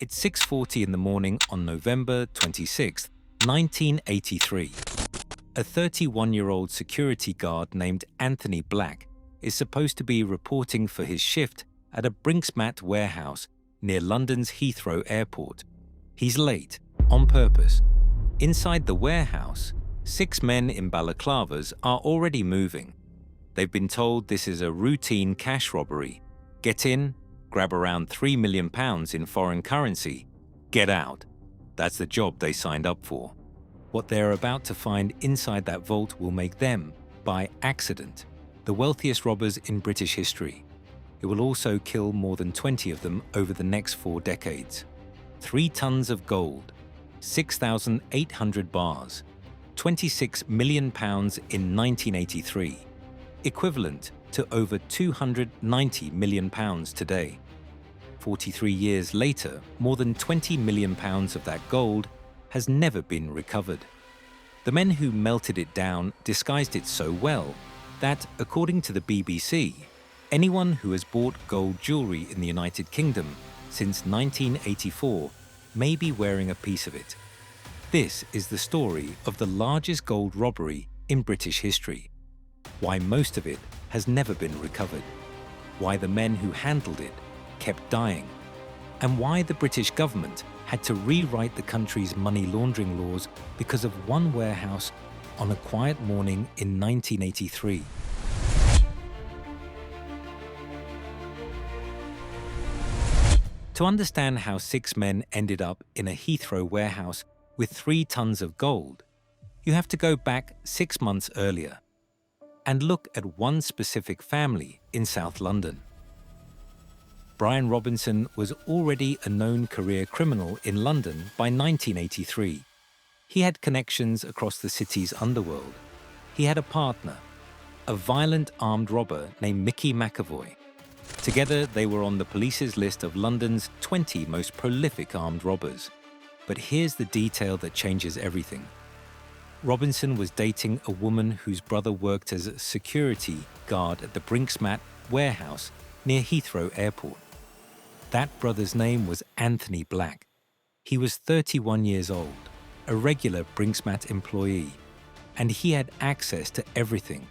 It's 6:40 in the morning on November 26, 1983. A 31-year-old security guard named Anthony Black is supposed to be reporting for his shift at a Brinksmat warehouse near London's Heathrow Airport. He's late, on purpose. Inside the warehouse, 6 men in balaclavas are already moving. They've been told this is a routine cash robbery. Get in, grab around £3 million in foreign currency, get out. That's the job they signed up for. What they're about to find inside that vault will make them, by accident, the wealthiest robbers in British history. It will also kill more than 20 of them over the next 4 decades. 3 tons of gold, 6,800 bars, £26 million in 1983, equivalent to over £290 million today. 43 years later, more than £20 million of that gold has never been recovered. The men who melted it down disguised it so well that, according to the BBC, anyone who has bought gold jewellery in the United Kingdom since 1984 may be wearing a piece of it. This is the story of the largest gold robbery in British history. Why most of it has never been recovered. Why the men who handled it kept dying. And why the British government had to rewrite the country's money laundering laws because of one warehouse on a quiet morning in 1983. To understand how 6 men ended up in a Heathrow warehouse with 3 tons of gold, you have to go back 6 months earlier and look at one specific family in South London. Brian Robinson was already a known career criminal in London by 1983. He had connections across the city's underworld. He had a partner, a violent armed robber named Mickey McAvoy. Together, they were on the police's list of London's 20 most prolific armed robbers. But here's the detail that changes everything. Robinson was dating a woman whose brother worked as a security guard at the Brinksmat warehouse near Heathrow Airport. That brother's name was Anthony Black. He was 31 years old, a regular Brinksmat employee, and he had access to everything: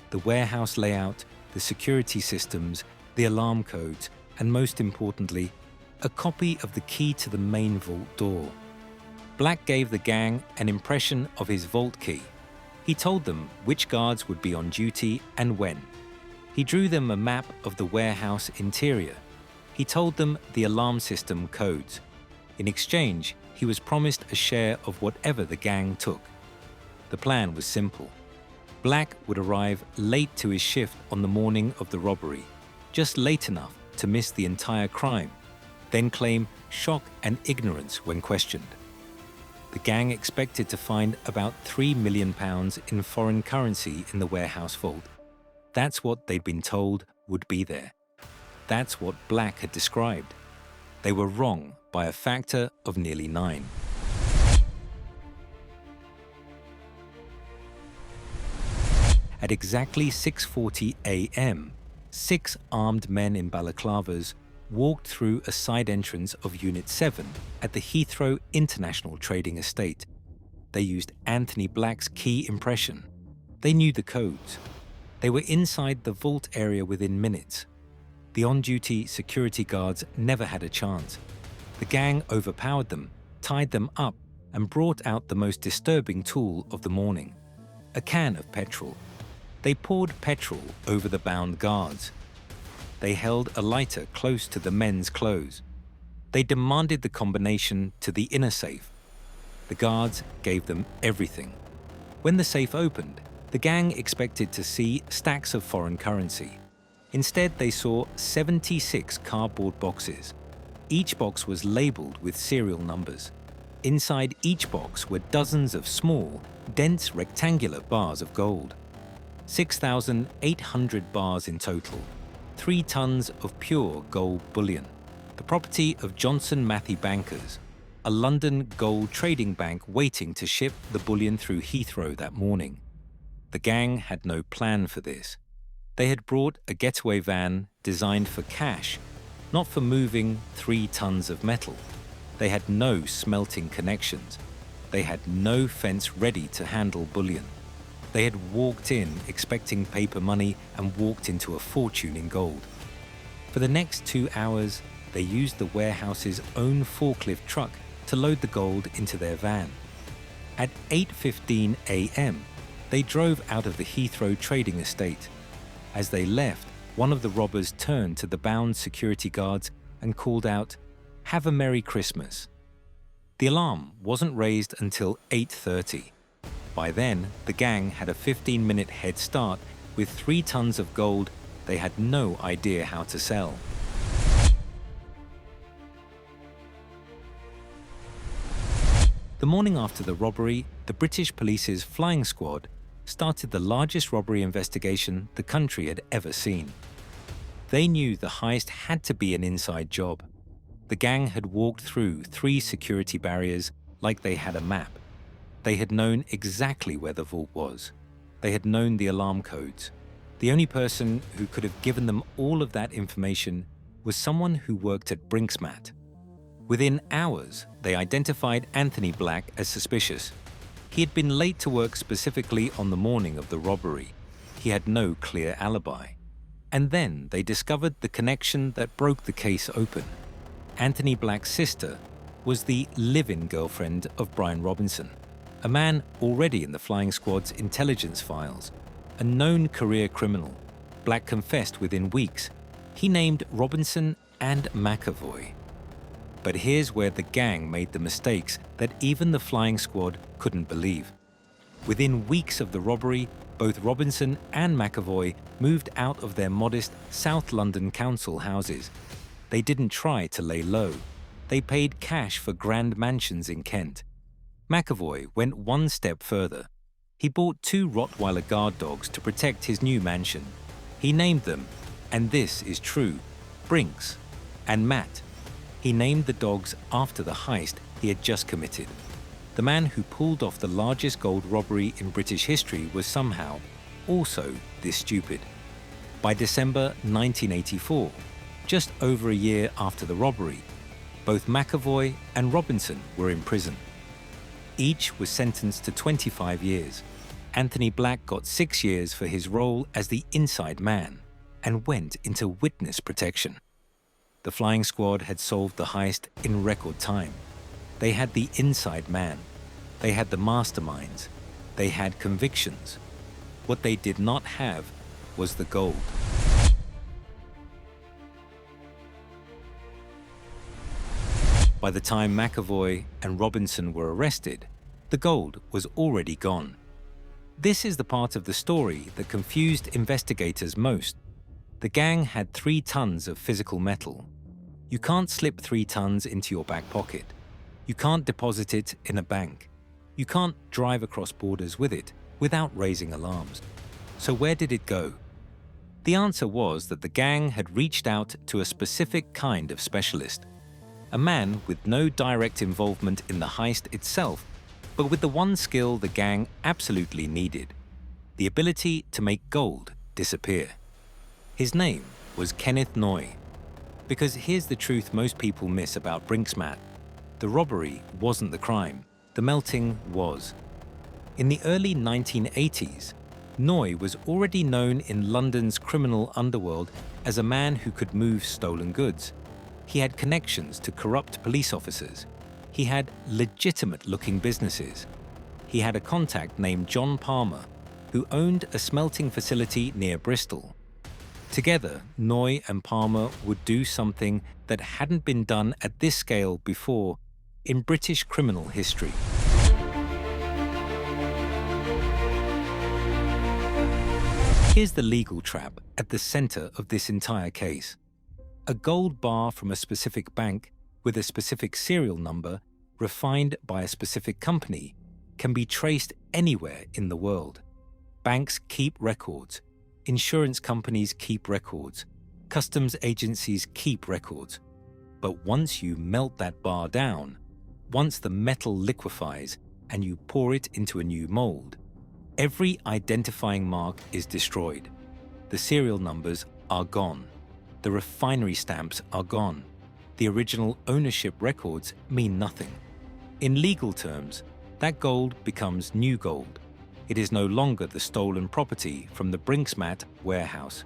the warehouse layout, the security systems, the alarm codes, and most importantly, a copy of the key to the main vault door. Black gave the gang an impression of his vault key. He told them which guards would be on duty and when. He drew them a map of the warehouse interior. He told them the alarm system codes. In exchange, he was promised a share of whatever the gang took. The plan was simple. Black would arrive late to his shift on the morning of the robbery, just late enough to miss the entire crime, then claim shock and ignorance when questioned. The gang expected to find about £3 million in foreign currency in the warehouse vault. That's what they'd been told would be there. That's what Black had described. They were wrong by a factor of nearly 9. At exactly 6:40 a.m., 6 armed men in balaclavas walked through a side entrance of Unit 7 at the Heathrow International Trading Estate. They used Anthony Black's key impression. They knew the codes. They were inside the vault area within minutes. The on-duty security guards never had a chance. The gang overpowered them, tied them up, and brought out the most disturbing tool of the morning: a can of petrol. They poured petrol over the bound guards. They held a lighter close to the men's clothes. They demanded the combination to the inner safe. The guards gave them everything. When the safe opened, the gang expected to see stacks of foreign currency. Instead, they saw 76 cardboard boxes. Each box was labeled with serial numbers. Inside each box were dozens of small, dense rectangular bars of gold. 6,800 bars in total. 3 tons of pure gold bullion, the property of Johnson Matthey Bankers, a London gold trading bank waiting to ship the bullion through Heathrow that morning. The gang had no plan for this. They had brought a getaway van designed for cash, not for moving 3 tons of metal. They had no smelting connections. They had no fence ready to handle bullion. They had walked in expecting paper money and walked into a fortune in gold. For the next 2 hours, they used the warehouse's own forklift truck to load the gold into their van. At 8:15 a.m., they drove out of the Heathrow trading estate. As they left, one of the robbers turned to the bound security guards and called out, "Have a Merry Christmas." The alarm wasn't raised until 8:30. By then, the gang had a 15-minute head start with 3 tons of gold they had no idea how to sell. The morning after the robbery, the British police's flying squad started the largest robbery investigation the country had ever seen. They knew the heist had to be an inside job. The gang had walked through 3 security barriers like they had a map. They had known exactly where the vault was. They had known the alarm codes. The only person who could have given them all of that information was someone who worked at Brinksmat. Within hours, they identified Anthony Black as suspicious. He had been late to work specifically on the morning of the robbery. He had no clear alibi. And then they discovered the connection that broke the case open. Anthony Black's sister was the live-in girlfriend of Brian Robinson, a man already in the flying squad's intelligence files, a known career criminal. Black confessed within weeks. He named Robinson and McAvoy. But here's where the gang made the mistakes that even the flying squad couldn't believe. Within weeks of the robbery, both Robinson and McAvoy moved out of their modest South London council houses. They didn't try to lay low. They paid cash for grand mansions in Kent. McAvoy went one step further. He bought 2 Rottweiler guard dogs to protect his new mansion. He named them, and this is true, Brinks and Matt. He named the dogs after the heist he had just committed. The man who pulled off the largest gold robbery in British history was somehow also this stupid. By December 1984, just over a year after the robbery, both McAvoy and Robinson were in prison. Each was sentenced to 25 years. Anthony Black got 6 years for his role as the inside man and went into witness protection. The flying squad had solved the heist in record time. They had the inside man. They had the masterminds. They had convictions. What they did not have was the gold. By the time McAvoy and Robinson were arrested, the gold was already gone. This is the part of the story that confused investigators most. The gang had 3 tons of physical metal. You can't slip 3 tons into your back pocket. You can't deposit it in a bank. You can't drive across borders with it without raising alarms. So where did it go? The answer was that the gang had reached out to a specific kind of specialist. A man with no direct involvement in the heist itself, but with the one skill the gang absolutely needed: the ability to make gold disappear. His name was Kenneth Noy. Because here's the truth most people miss about Brinksmat. The robbery wasn't the crime. The melting was. In the early 1980s, Noy was already known in London's criminal underworld as a man who could move stolen goods. He had connections to corrupt police officers. He had legitimate-looking businesses. He had a contact named John Palmer, who owned a smelting facility near Bristol. Together, Noy and Palmer would do something that hadn't been done at this scale before in British criminal history. Here's the legal trap at the center of this entire case. A gold bar from a specific bank with a specific serial number refined by a specific company can be traced anywhere in the world. Banks keep records. Insurance companies keep records. Customs agencies keep records. But once you melt that bar down, once the metal liquefies and you pour it into a new mold, every identifying mark is destroyed. The serial numbers are gone. the refinery stamps are gone. The original ownership records mean nothing. In legal terms, that gold becomes new gold. It is no longer the stolen property from the Brinksmat warehouse.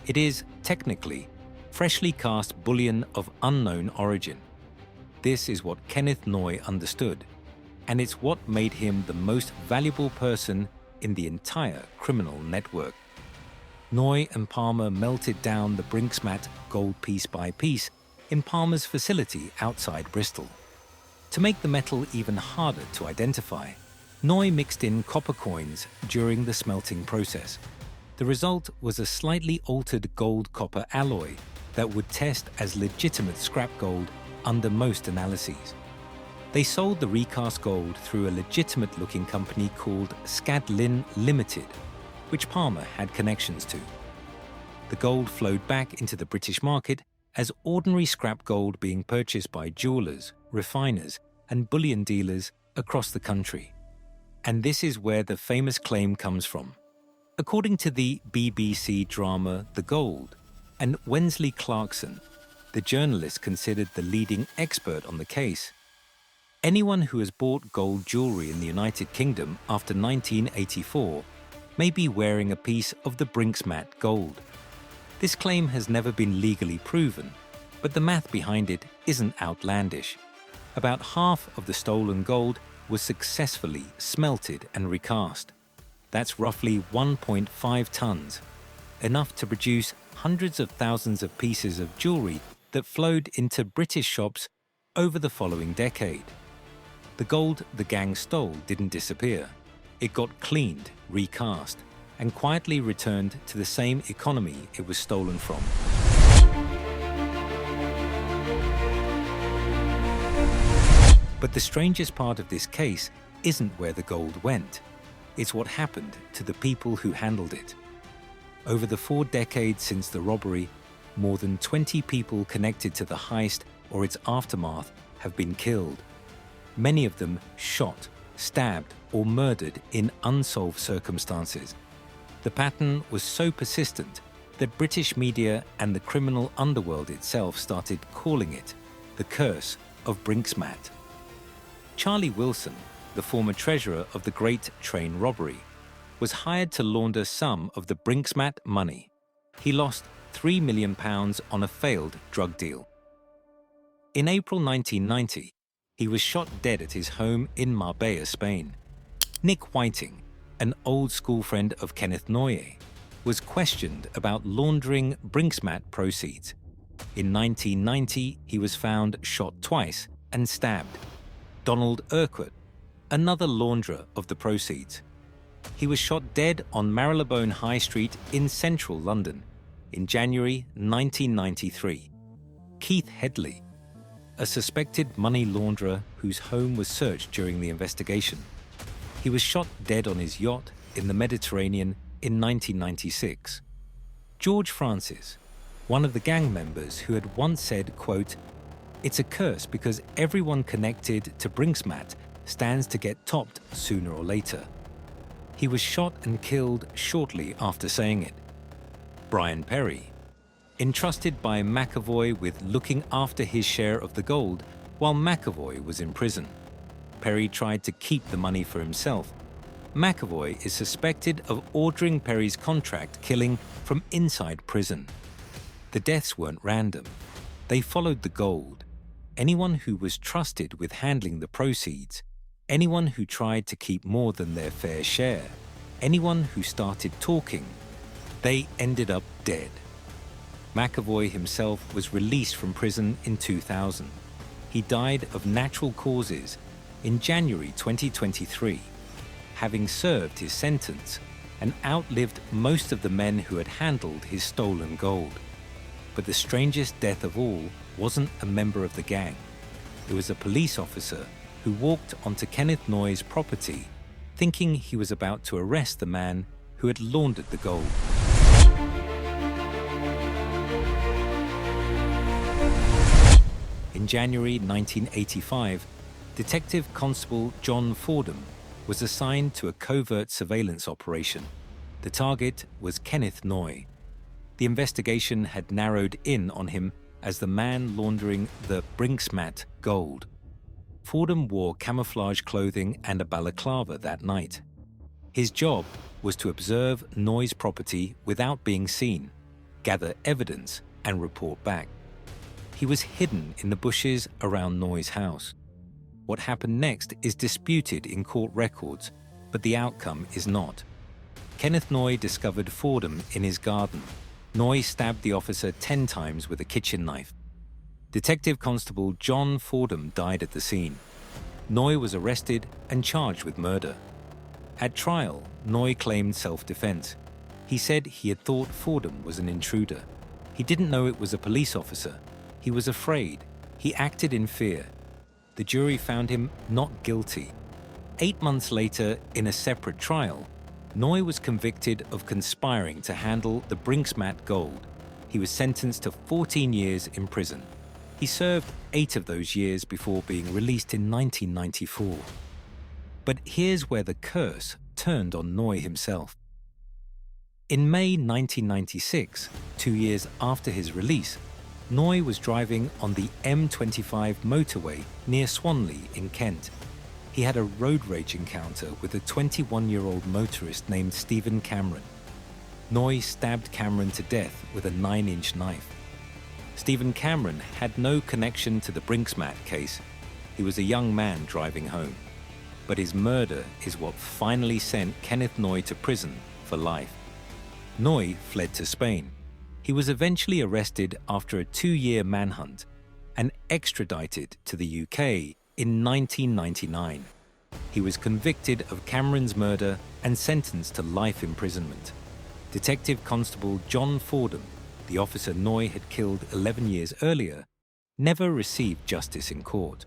It is, technically, freshly cast bullion of unknown origin. This is what Kenneth Noye understood, and it's what made him the most valuable person in the entire criminal network. Noye and Palmer melted down the Brinksmat gold piece by piece in Palmer's facility outside Bristol. To make the metal even harder to identify, Noye mixed in copper coins during the smelting process. The result was a slightly altered gold-copper alloy that would test as legitimate scrap gold under most analyses. They sold the recast gold through a legitimate-looking company called Scadlin Limited, which Palmer had connections to. The gold flowed back into the British market as ordinary scrap gold being purchased by jewelers, refiners, and bullion dealers across the country. And this is where the famous claim comes from. According to the BBC drama The Gold and Wensley Clarkson, the journalist considered the leading expert on the case, anyone who has bought gold jewelry in the United Kingdom after 1984 may be wearing a piece of the Brinksmat gold. This claim has never been legally proven, but the math behind it isn't outlandish. About half of the stolen gold was successfully smelted and recast. That's roughly 1.5 tons, enough to produce hundreds of thousands of pieces of jewelry that flowed into British shops over the following decade. The gold the gang stole didn't disappear. It got cleaned, recast, and quietly returned to the same economy it was stolen from. But the strangest part of this case isn't where the gold went. It's what happened to the people who handled it. Over the 4 decades since the robbery, more than 20 people connected to the heist or its aftermath have been killed. Many of them shot, stabbed, or murdered in unsolved circumstances. The pattern was so persistent that British media and the criminal underworld itself started calling it the curse of Brinksmat. Charlie Wilson, the former treasurer of the Great Train Robbery, was hired to launder some of the Brinksmat money. He lost £3 million on a failed drug deal. In April 1990, he was shot dead at his home in Marbella, Spain. Nick Whiting, an old school friend of Kenneth Noye, was questioned about laundering Brinksmat proceeds. In 1990, he was found shot twice and stabbed. Donald Urquhart, another launderer of the proceeds. He was shot dead on Marylebone High Street in central London in January 1993. Keith Headley, a suspected money launderer whose home was searched during the investigation. He was shot dead on his yacht in the Mediterranean in 1996. George Francis, one of the gang members who had once said, quote, "It's a curse because everyone connected to Brinksmat stands to get topped sooner or later." He was shot and killed shortly after saying it. Brian Perry, entrusted by McAvoy with looking after his share of the gold while McAvoy was in prison. Perry tried to keep the money for himself. McAvoy is suspected of ordering Perry's contract killing from inside prison. The deaths weren't random. They followed the gold. Anyone who was trusted with handling the proceeds, anyone who tried to keep more than their fair share, anyone who started talking, they ended up dead. McAvoy himself was released from prison in 2000. He died of natural causes in January 2023, having served his sentence and outlived most of the men who had handled his stolen gold. But the strangest death of all wasn't a member of the gang. It was a police officer who walked onto Kenneth Noye's property thinking he was about to arrest the man who had laundered the gold. In January 1985, Detective Constable John Fordham was assigned to a covert surveillance operation. The target was Kenneth Noye. The investigation had narrowed in on him as the man laundering the Brinksmat gold. Fordham wore camouflage clothing and a balaclava that night. His job was to observe Noy's property without being seen, gather evidence, and report back. He was hidden in the bushes around Noy's house. What happened next is disputed in court records, but the outcome is not. Kenneth Noy discovered Fordham in his garden. Noy stabbed the officer 10 times with a kitchen knife. Detective Constable John Fordham died at the scene. Noy was arrested and charged with murder. At trial, Noy claimed self-defense. He said he had thought Fordham was an intruder. He didn't know it was a police officer. He was afraid. He acted in fear. The jury found him not guilty. 8 months later, in a separate trial, Noy was convicted of conspiring to handle the Brinksmat gold. He was sentenced to 14 years in prison. He served 8 of those years before being released in 1994. But here's where the curse turned on Noy himself. In May 1996, 2 years after his release, Noy was driving on the M25 motorway near Swanley in Kent. He had a road rage encounter with a 21-year-old motorist named Stephen Cameron. Noy stabbed Cameron to death with a 9-inch knife. Stephen Cameron had no connection to the Brinksmat case. He was a young man driving home. But his murder is what finally sent Kenneth Noy to prison for life. Noy fled to Spain. He was eventually arrested after a 2-year manhunt and extradited to the UK in 1999. He was convicted of Cameron's murder and sentenced to life imprisonment. Detective Constable John Fordham, the officer Noy had killed 11 years earlier, never received justice in court.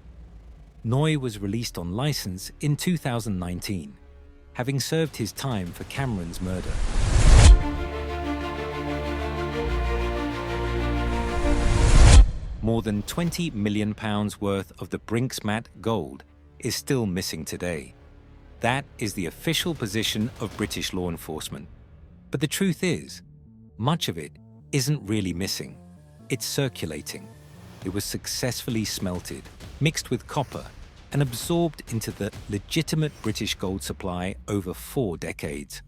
Noy was released on license in 2019, having served his time for Cameron's murder. More than £20 million worth of the Brinksmat gold is still missing today. That is the official position of British law enforcement. But the truth is, much of it isn't really missing. It's circulating. It was successfully smelted, mixed with copper, and absorbed into the legitimate British gold supply over 4 decades.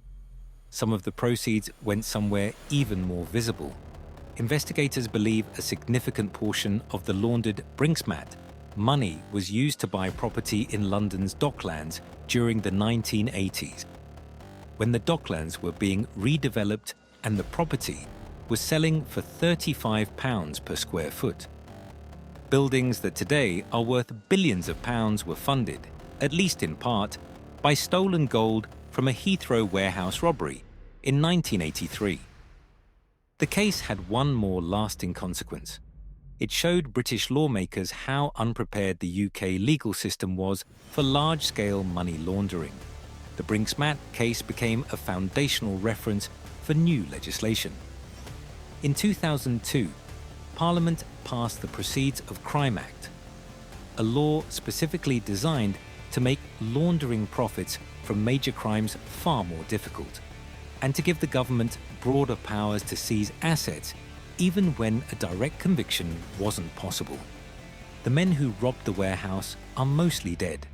Some of the proceeds went somewhere even more visible. Investigators believe a significant portion of the laundered Brinksmat money was used to buy property in London's Docklands during the 1980s, when the Docklands were being redeveloped and the property was selling for £35 per square foot. Buildings that today are worth billions of pounds were funded, at least in part, by stolen gold from a Heathrow warehouse robbery in 1983. The case had one more lasting consequence. It showed British lawmakers how unprepared the UK legal system was for large-scale money laundering. The Brinksmat case became a foundational reference for new legislation. In 2002, Parliament passed the Proceeds of Crime Act, a law specifically designed to make laundering profits from major crimes far more difficult, and to give the government broader powers to seize assets even when a direct conviction wasn't possible. The men who robbed the warehouse are mostly dead.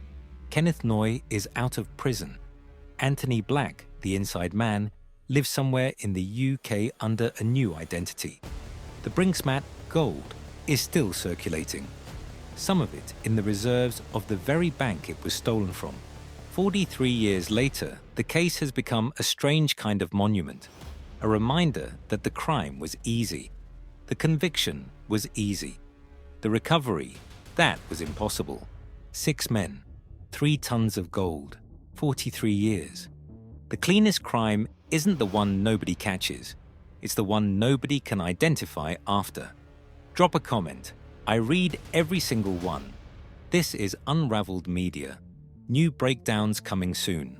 Kenneth Noy is out of prison. Anthony Black, the inside man, lives somewhere in the UK under a new identity. The Brinksmat gold is still circulating, some of it in the reserves of the very bank it was stolen from. 43 years later, the case has become a strange kind of monument, a reminder that the crime was easy. The conviction was easy. The recovery, that was impossible. 6 men, 3 tons of gold, 43 years. The cleanest crime isn't the one nobody catches. It's the one nobody can identify after. Drop a comment. I read every single one. This is Unraveled Media. New breakdowns coming soon.